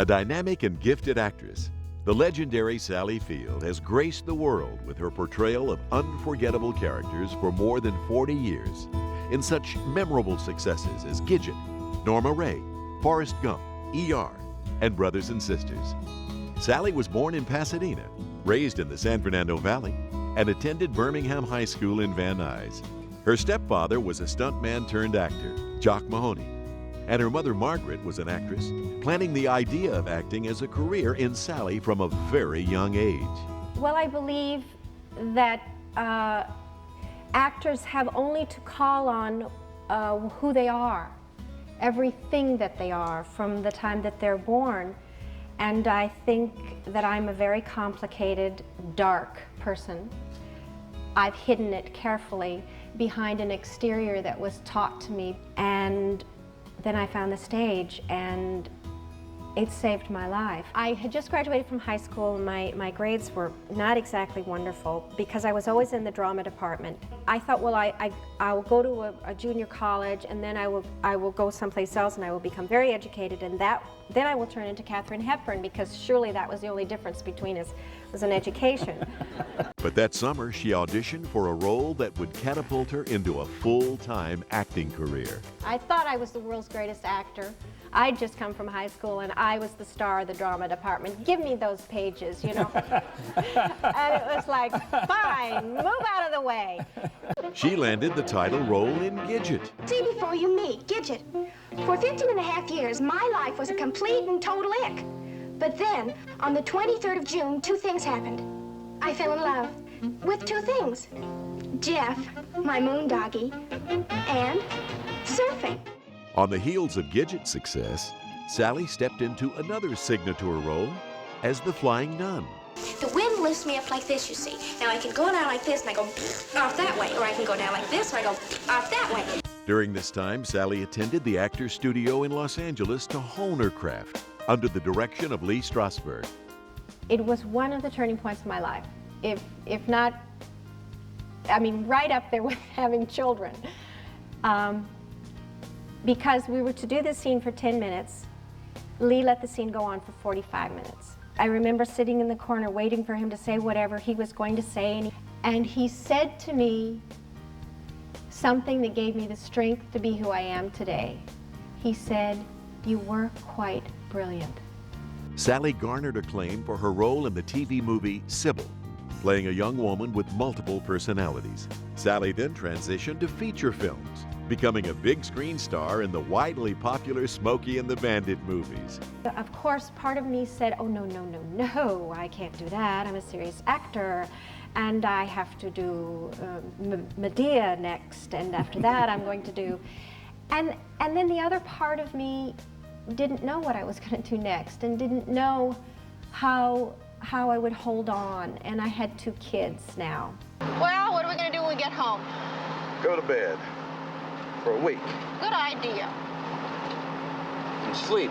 A dynamic and gifted actress, the legendary Sally Field has graced the world with her portrayal of unforgettable characters for more than 40 years in such memorable successes as Gidget, Norma Ray, Forrest Gump, ER, and Brothers and Sisters. Sally was born in Pasadena, raised in the San Fernando Valley, and attended Birmingham High School in Van Nuys. Her stepfather was a stuntman turned actor, Jock Mahoney, and her mother Margaret was an actress, planning the idea of acting as a career in Sally from a very young age. Well, I believe that actors have only to call on who they are, everything that they are from the time that they're born. And I think that I'm a very complicated, dark person. I've hidden it carefully behind an exterior that was taught to me, and then I found the stage, and it saved my life. I had just graduated from high school, and my grades were not exactly wonderful because I was always in the drama department. I thought, well, I will go to a junior college, and then I will go someplace else, and I will become very educated, and then I will turn into Katharine Hepburn, because surely that was the only difference between us, was an education. But that summer, she auditioned for a role that would catapult her into a full-time acting career. I thought I was the world's greatest actor. I'd just come from high school, and I was the star of the drama department. Give me those pages, you know. And it was like, fine, move out of the way. She landed the title role in Gidget. See before you meet, Gidget. For 15.5 years, my life was a complete and total ick. But then, on the 23rd of June, two things happened. I fell in love with two things. Jeff, my moon doggy, and surfing. On the heels of Gidget's success, Sally stepped into another signature role as the Flying Nun. The wind lifts me up like this, you see. Now I can go down like this and I go off that way, or I can go down like this and I go off that way. During this time, Sally attended the Actors Studio in Los Angeles to hone her craft under the direction of Lee Strasberg. It was one of the turning points of my life. If not, I mean, right up there with having children. Because we were to do this scene for 10 minutes, Lee let the scene go on for 45 minutes. I remember sitting in the corner waiting for him to say whatever he was going to say, and he said to me something that gave me the strength to be who I am today. He said, "You were quite brilliant." Sally garnered acclaim for her role in the TV movie Sybil, playing a young woman with multiple personalities. Sally then transitioned to feature films, becoming a big screen star in the widely popular Smokey and the Bandit movies. Of course, part of me said, oh, no, no, no, no, I can't do that. I'm a serious actor, and I have to do Medea next, and after that I'm going to do... And then the other part of me didn't know what I was going to do next, and didn't know how I would hold on, and I had 2 kids now. Well, what are we going to do when we get home? Go to bed. For a week. Good idea. And sleep.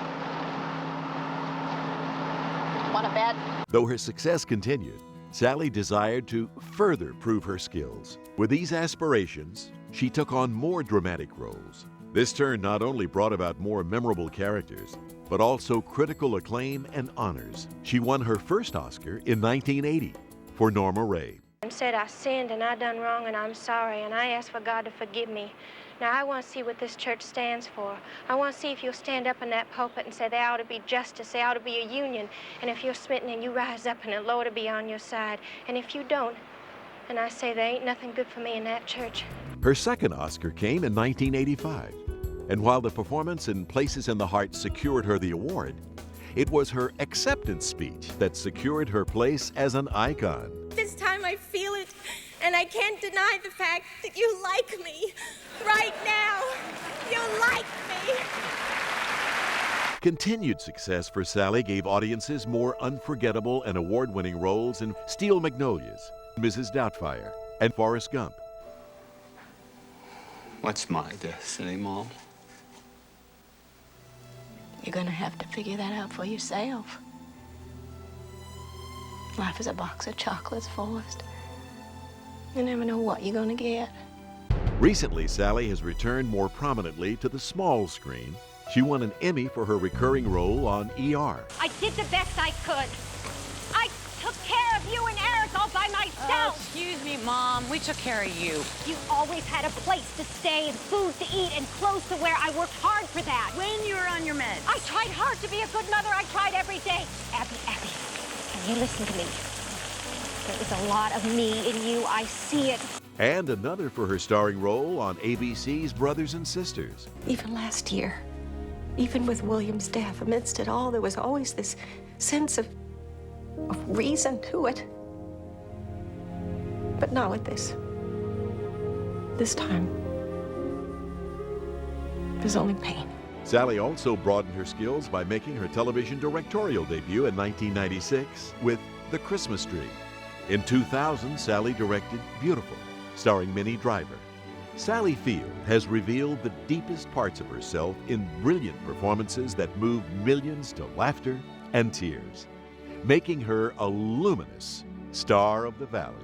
Want a bed? Though her success continued, Sally desired to further prove her skills. With these aspirations, she took on more dramatic roles. This turn not only brought about more memorable characters, but also critical acclaim and honors. She won her first Oscar in 1980 for Norma Ray. And said, I sinned and I done wrong and I'm sorry and I ask for God to forgive me. Now I want to see what this church stands for. I want to see if you'll stand up in that pulpit and say there ought to be justice, there ought to be a union. And if you're smitten and you rise up and the Lord will be on your side. And if you don't, and I say there ain't nothing good for me in that church. Her second Oscar came in 1985. And while the performance in Places in the Heart secured her the award, it was her acceptance speech that secured her place as an icon. This time I feel it, and I can't deny the fact that you like me. Right now, you like me. Continued success for Sally gave audiences more unforgettable and award-winning roles in Steel Magnolias, Mrs. Doubtfire, and Forrest Gump. What's my destiny, Mom? You're gonna have to figure that out for yourself. Life is a box of chocolates, Forrest. You never know what you're gonna get. Recently, Sally has returned more prominently to the small screen She won an Emmy for her recurring role on ER. I did the best I could. I took care of you and Eric all by myself. Excuse me, Mom. We took care of you. You always had a place to stay and food to eat and clothes to wear. I worked hard for that. When you were on your meds. I tried hard to be a good mother. I tried every day. Abby, can you listen to me? There is a lot of me in you. I see it. And another for her starring role on ABC's Brothers and Sisters. Even last year, even with William's death, amidst it all, there was always this sense of reason to it. But not with this. This time, there's only pain. Sally also broadened her skills by making her television directorial debut in 1996 with The Christmas Tree. In 2000, Sally directed Beautiful, starring Minnie Driver. Sally Field has revealed the deepest parts of herself in brilliant performances that move millions to laughter and tears, making her a luminous star of the valley.